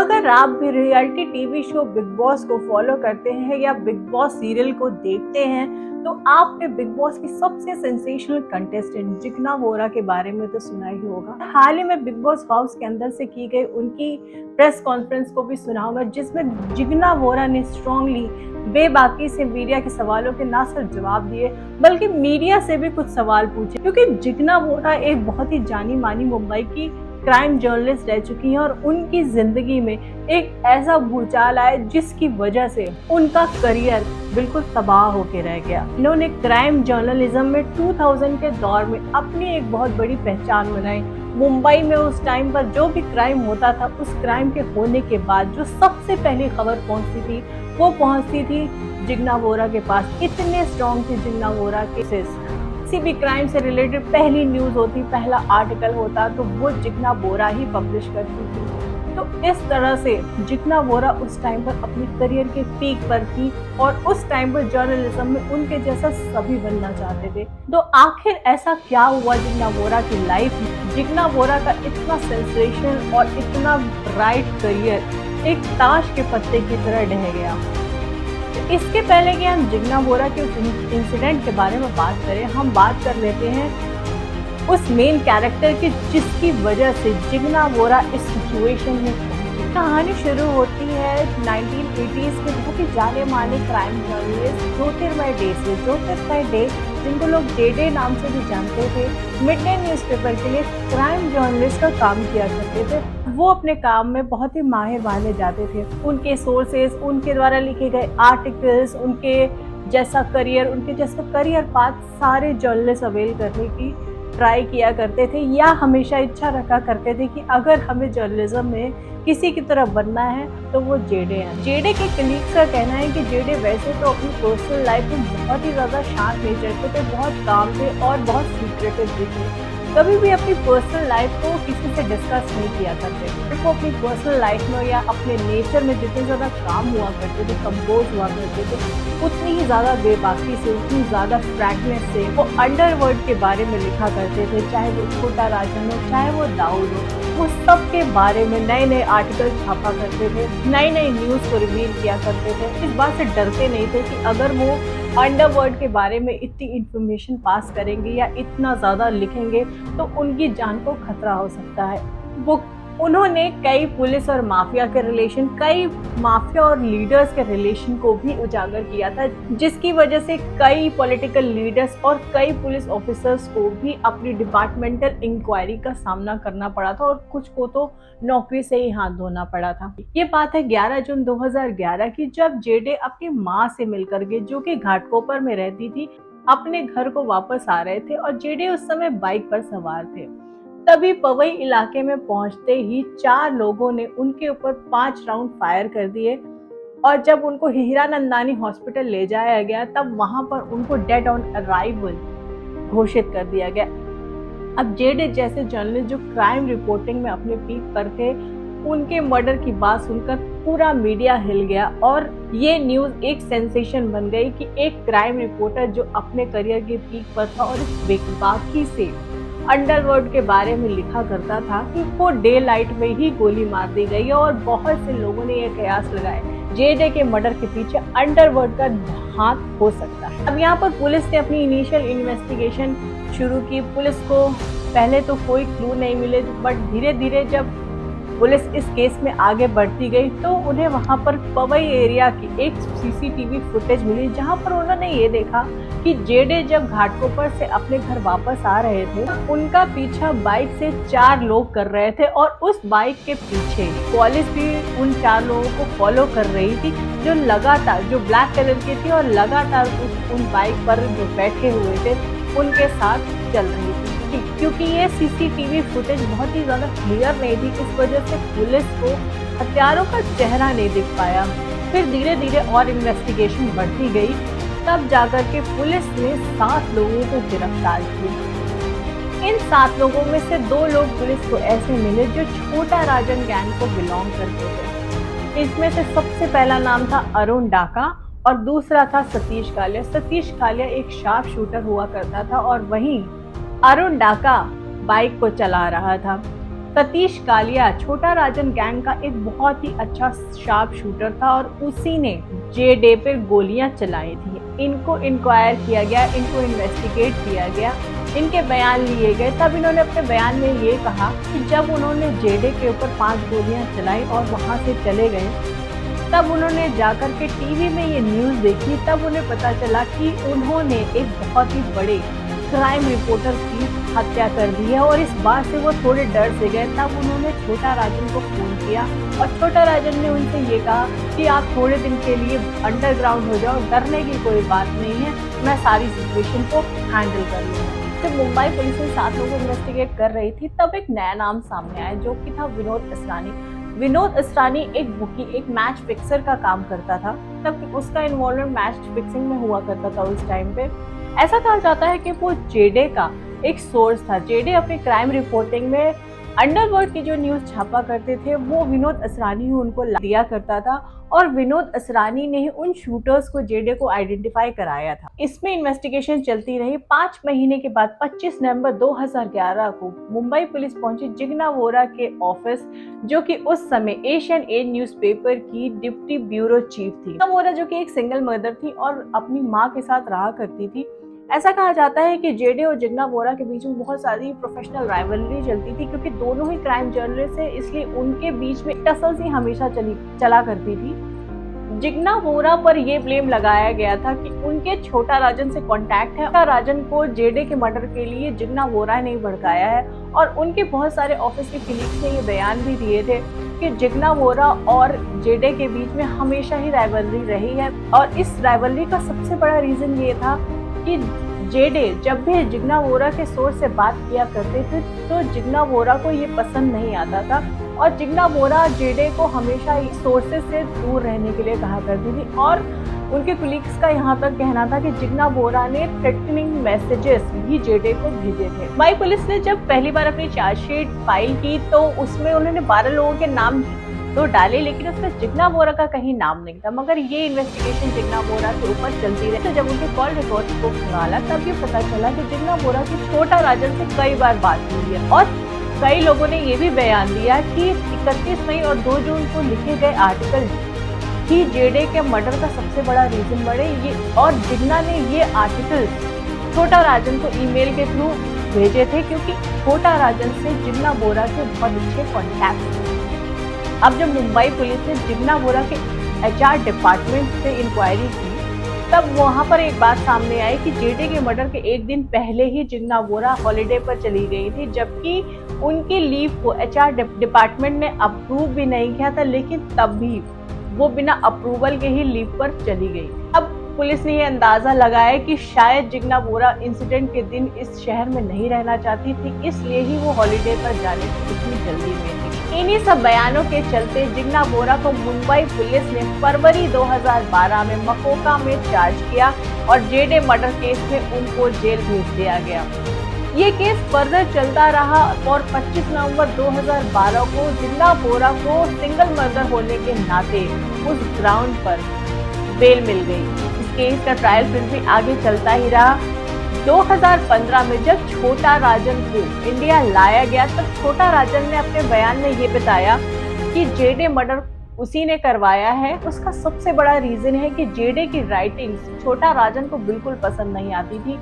अगर आप भी reality TV show big boss को फॉलो करते हैं या बिग बॉस सीरियल को देखते हैं तो आपने बिग बॉस की सबसे सेंसेशनल कंटेस्टेंट जिग्ना वोरा के बारे में तो सुना ही होगा। हाल ही में बिग बॉस हाउस के अंदर से की गई उनकी प्रेस कॉन्फ्रेंस को भी सुना होगा, जिसमें जिग्ना वोरा ने स्ट्रांगली बेबाकी से मीडिया के सवालों के ना सिर्फ जवाब दिए बल्कि मीडिया से भी कुछ सवाल पूछे, क्योंकि जिग्ना वोरा एक बहुत ही जानी मानी मुंबई की क्राइम जर्नलिस्ट रह चुकी हैं और उनकी जिंदगी में एक ऐसा भूचाल आया जिसकी वजह से उनका करियर बिल्कुल तबाह होके रह गया। इन्होंने क्राइम जर्नलिज्म में 2000 के दौर में अपनी एक बहुत बड़ी पहचान बनाई। मुंबई में उस टाइम पर जो भी क्राइम होता था, उस क्राइम के होने के बाद जो सबसे पहली खबर पहुंचती थी वो पहुंचती थी जिग्ना वोरा के पास। इतने स्ट्रॉन्ग थे जिग्ना वोरा के, किसी भी क्राइम से रिलेटेड पहली न्यूज होती, पहला आर्टिकल होता तो वो जिग्ना वोरा ही पब्लिश करती थी। तो इस तरह से जिग्ना वोरा उस टाइम पर अपने करियर के पीक पर थी और उस टाइम पर जर्नलिज्म में उनके जैसा सभी बनना चाहते थे। तो आखिर ऐसा क्या हुआ जिग्ना वोरा की लाइफ में? जिग्ना वोरा का इतना सेंसेशनल और इतना ब्राइट करियर एक ताश के पत्ते की तरह ढह गया। इसके पहले कि हम जिग्ना वोरा के इंसिडेंट के बारे में बात करें, हम बात कर लेते हैं उस मेन कैरेक्टर की जिसकी वजह से जिग्ना वोरा इस सिचुएशन में पहुंची। कहानी शुरू होती है 1980s के बहुत ही जाने माने क्राइम जर्नलिस्ट ज्योतिर्मय डे से। ज्योतिर्मय डे, जिनको लोग डे नाम से भी जानते थे, मिडडे न्यूज़पेपर के लिए क्राइम जर्नलिस्ट का काम किया करते थे। वो अपने काम में बहुत ही माहिर माने जाते थे। उनके सोर्सेज, उनके द्वारा लिखे गए आर्टिकल्स, उनके जैसा करियर पाथ सारे जर्नलिस्ट अवेल करने की ट्राई किया करते थे या हमेशा इच्छा रखा करते थे कि अगर हमें जर्नलिज्म में किसी की तरफ बनना है तो वो जेडे हैं। जेडे के कलीग्स का कहना है कि जेडे वैसे तो अपनी पर्सनल लाइफ में बहुत ही ज़्यादा शांत नेचर के थे, बहुत काम थे और बहुत सीक्रेटिव भी थे। कभी भी अपनी पर्सनल लाइफ को किसी से डिस्कस नहीं किया करते थे। वो अपनी पर्सनल लाइफ में या अपने नेचर में जितने ज़्यादा काम हुआ करते थे, कंपोज हुआ करते थे, उतनी ही ज़्यादा बेबाकी से, उतनी ज़्यादा फ्रैंकनेस से वो अंडरवर्ल्ड के बारे में लिखा करते थे। चाहे वो छोटा राजन हो, चाहे वो दाऊद हो, वो सब के बारे में नए नए आर्टिकल छापा करते थे, नई नई न्यूज़ को रिवील किया करते थे। इस बात से डरते नहीं थे कि अगर वो अंडरवर्ल्ड के बारे में इतनी इंफॉर्मेशन पास करेंगे या इतना ज़्यादा लिखेंगे तो उनकी जान को खतरा हो सकता है। उन्होंने कई पुलिस और माफिया के रिलेशन, कई माफिया और लीडर्स के रिलेशन को भी उजागर किया था, जिसकी वजह से कई पॉलिटिकल लीडर्स और कई पुलिस ऑफिसर्स को भी अपनी डिपार्टमेंटल इंक्वायरी का सामना करना पड़ा था और कुछ को तो नौकरी से ही हाथ धोना पड़ा था। ये बात है 11 जून 2011 की, जब जेडे अपनी माँ से मिलकर के, जो कि घाटकोपर में रहती थी, अपने घर को वापस आ रहे थे और जेडे उस समय बाइक पर सवार थे। तभी पवई इलाके में पहुंचते ही 4 लोगों ने उनके ऊपर 5 राउंड फायर कर दिए और जब उनको हीरानंदानी हॉस्पिटल ले जाया गया तब वहां पर उनको डेड ऑन अराइवल घोषित कर दिया गया। अब जेडे जैसे जर्नलिस्ट जो क्राइम रिपोर्टिंग में अपने पीक पर थे, उनके मर्डर की बात सुनकर पूरा मीडिया हिल गया और ये न्यूज एक सेंसेशन बन गई कि एक क्राइम रिपोर्टर जो अपने करियर के पीक पर था और इस बेबाकी से अंडरवर्ल्ड के बारे में लिखा करता था कि वो डे लाइट में ही गोली मार दी गई। और बहुत से लोगों ने यह कयास लगाए जेडे के मर्डर के पीछे अंडरवर्ल्ड का हाथ हो सकता है। अब यहाँ पर पुलिस ने अपनी इनिशियल इन्वेस्टिगेशन शुरू की। पुलिस को पहले तो कोई क्लू नहीं मिले, बट धीरे धीरे जब पुलिस इस केस में आगे बढ़ती गई तो उन्हें वहां पर पवई एरिया की एक सीसीटीवी फुटेज मिली, जहां पर उन्होंने ये देखा कि जेडे जब घाटकोपर से अपने घर वापस आ रहे थे, उनका पीछा बाइक से 4 लोग कर रहे थे और उस बाइक के पीछे पुलिस भी उन 4 लोगों को फॉलो कर रही थी, जो लगातार, जो ब्लैक कलर की थी और लगातार उन बाइक पर जो बैठे हुए थे उनके साथ चल रही थी। क्योंकि ये सीसीटीवी फुटेज बहुत ही ज़्यादा क्लियर नहीं थी, इस वजह से पुलिस को हत्यारों का चेहरा नहीं दिख पाया। फिर धीरे धीरे और इन्वेस्टिगेशन बढ़ती गई, तब जाकर के पुलिस ने 7 लोगों को गिरफ्तार किया। इन 7 लोगों में से 2 लोग पुलिस को ऐसे मिले जो छोटा राजन गैंग को बिलोंग करते थे। इसमें से सबसे पहला नाम था अरुण डाका और दूसरा था सतीश कालिया। सतीश कालिया एक शार्प शूटर हुआ करता था और वहीं अरुण डाका बाइक को चला रहा था। सतीश कालिया छोटा राजन गैंग का एक बहुत ही अच्छा शार्प शूटर था और उसी ने जे.डे पर गोलियां चलाई थी। इनको इंक्वायर किया गया, इनको इन्वेस्टिगेट किया गया, इनके बयान लिए गए। तब इन्होंने अपने बयान में ये कहा कि जब उन्होंने जे.डे के ऊपर 5 गोलियां चलाई और वहां से चले गए, तब उन्होंने जाकर के टीवी में ये न्यूज़ देखी। तब उन्हें पता चला कि उन्होंने एक बहुत ही बड़े क्राइम रिपोर्टर की हत्या कर दी है और इस बात से वो थोड़े डर से गए। तब उन्होंने छोटा राजन को फोन किया और छोटा राजन ने उनसे ये कहा कि आप थोड़े दिन के लिए अंडरग्राउंड हो जाओ, डरने की कोई बात नहीं है, मैं सारी सिचुएशन को हैंडल कर लूंगा। जब मुंबई पुलिस इन 7 लोगों को इन्वेस्टिगेट कर रही थी, तब एक नया नाम सामने आया जो कि था विनोद असरानी। विनोद असरानी एक बुकी, एक मैच फिक्सर का काम करता था। तब उसका इन्वॉल्वमेंट मैच फिक्सिंग में हुआ करता था उस टाइम पे। ऐसा कहा जाता है कि वो जे.डे का एक सोर्स था। जे.डे अपनी क्राइम रिपोर्टिंग में अंडरवर्ल्ड की जो न्यूज छापा करते थे वो विनोद असरानी ही उनको दिया करता था और विनोद असरानी ने ही उन शूटर्स को जे.डे को आइडेंटिफाई कराया था। इसमें इन्वेस्टिगेशन चलती रही। 5 महीने के बाद 25 नवंबर 2011 को मुंबई पुलिस पहुंची जिग्ना वोरा के ऑफिस, जो कि उस समय एशियन एज न्यूज़पेपर की डिप्टी ब्यूरो चीफ थी। जिग्ना वोरा जो कि एक सिंगल मदर थी और अपनी माँ के साथ रहा करती थी। ऐसा कहा जाता है कि जे.डे और जिग्ना वोरा के बीच में बहुत सारी प्रोफेशनल राइवलरी चलती थी, क्योंकि दोनों ही क्राइम जर्नलिस्ट है, इसलिए उनके बीच में टसल्स ही हमेशा चला करती थी। जिग्ना वोरा पर यह ब्लेम लगाया गया था कि उनके छोटा राजन से कांटेक्ट है। छोटा राजन को जे.डे के मर्डर के लिए जिग्ना वोरा ने भड़काया है और उनके बहुत सारे ऑफिस के कलीग्स ने ये बयान भी दिए थे कि जिग्ना वोरा और जे.डे के बीच में हमेशा ही राइवलरी रही है। और इस राइवलरी का सबसे बड़ा रीजन ये था कि जे.डे जब भी जिग्ना वोरा के सोर्स से बात किया करते थे तो जिग्ना वोरा को ये पसंद नहीं आता था और जिग्ना वोरा जे.डे को हमेशा सोर्सेस से दूर रहने के लिए कहा करती थी। और उनके कुलीग्स का यहाँ तक कहना था कि जिग्ना वोरा ने थ्रेटनिंग मैसेजेस भी जे.डे को भेजे थे। मुंबई पुलिस ने जब पहली बार अपनी चार्जशीट फाइल की तो उसमें उन्होंने 12 लोगों के नाम तो डाले, लेकिन उसमें जिग्ना वोरा का कहीं नाम नहीं था। मगर ये इन्वेस्टिगेशन जिग्ना वोरा के ऊपर चलती रही। तो जब उनके कॉल रिकॉर्ड को खंगाला तब ये पता चला कि जिग्ना वोरा की छोटा राजन से कई बार बात हुई है और कई लोगों ने ये भी बयान दिया कि 31 मई और 2 जून को लिखे गए आर्टिकल ही जे.डे के मर्डर का सबसे बड़ा रीजन बने ये, और जिग्ना ने ये आर्टिकल छोटा राजन को ईमेल के थ्रू भेजे थे, क्योंकि छोटा राजन से जिग्ना वोरा के बहुत अच्छे कॉन्टैक्ट थे। अब जब मुंबई पुलिस ने जिग्ना वोरा के एचआर डिपार्टमेंट से इंक्वायरी की तब वहां पर एक बात सामने आई कि जे.डे के मर्डर के एक दिन पहले ही जिग्ना वोरा हॉलिडे पर चली गई थी, जबकि उनकी लीव को एचआर डिपार्टमेंट ने अप्रूव भी नहीं किया था, लेकिन तब भी वो बिना अप्रूवल के ही लीव पर चली गई। अब पुलिस ने ये अंदाजा लगाया कि शायद जिग्ना वोरा इंसिडेंट के दिन इस शहर में नहीं रहना चाहती थी, इसलिए ही वो हॉलिडे पर जाने की इतनी जल्दी में थी। इन्हीं सब बयानों के चलते जिग्ना वोरा को मुंबई पुलिस ने फरवरी 2012 में मकोका में चार्ज किया और जे.डे मर्डर केस में उनको जेल भेज दिया गया। ये केस फर्दर चलता रहा और 25 नवंबर 2012 को जिग्ना वोरा को सिंगल मर्डर होने के नाते उस ग्राउंड पर बेल मिल गई। इस केस का ट्रायल फिर भी आगे चलता ही रहा। 2015 में जब छोटा राजन को इंडिया लाया गया तब छोटा राजन ने अपने बयान में ये बताया कि जे.डे मर्डर उसी ने करवाया है। उसका सबसे बड़ा रीजन है कि जे.डे की राइटिंग्स छोटा राजन को बिल्कुल पसंद नहीं आती थी।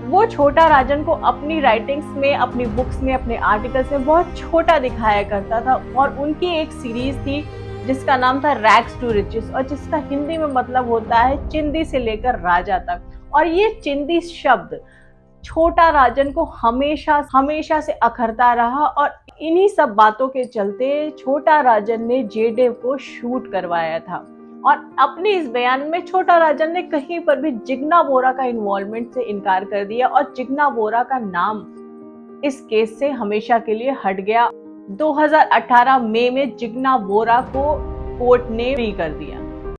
वो छोटा राजन को अपनी राइटिंग्स में, अपनी बुक्स में, अपने आर्टिकल्स में बहुत छोटा दिखाया करता था और उनकी एक सीरीज थी जिसका नाम था रैग्स टू रिचेस और जिसका हिंदी में मतलब होता है चिंदी से लेकर राजा तक। और ये चिंदी शब्द छोटा राजन को हमेशा से अखरता रहा और इन्हीं सब बातों के चलते छोटा राजन ने जे.डे को शूट करवाया था। और अपने इस बयान में छोटा राजन ने कहीं पर भी जिग्ना वोरा का इन्वॉल्वमेंट से इनकार कर दिया और जिग्ना वोरा का नाम इस केस से हमेशा के लिए हट गया। 2018 मई में जिग्ना वोरा को कोर्ट ने फ्री कर दिया।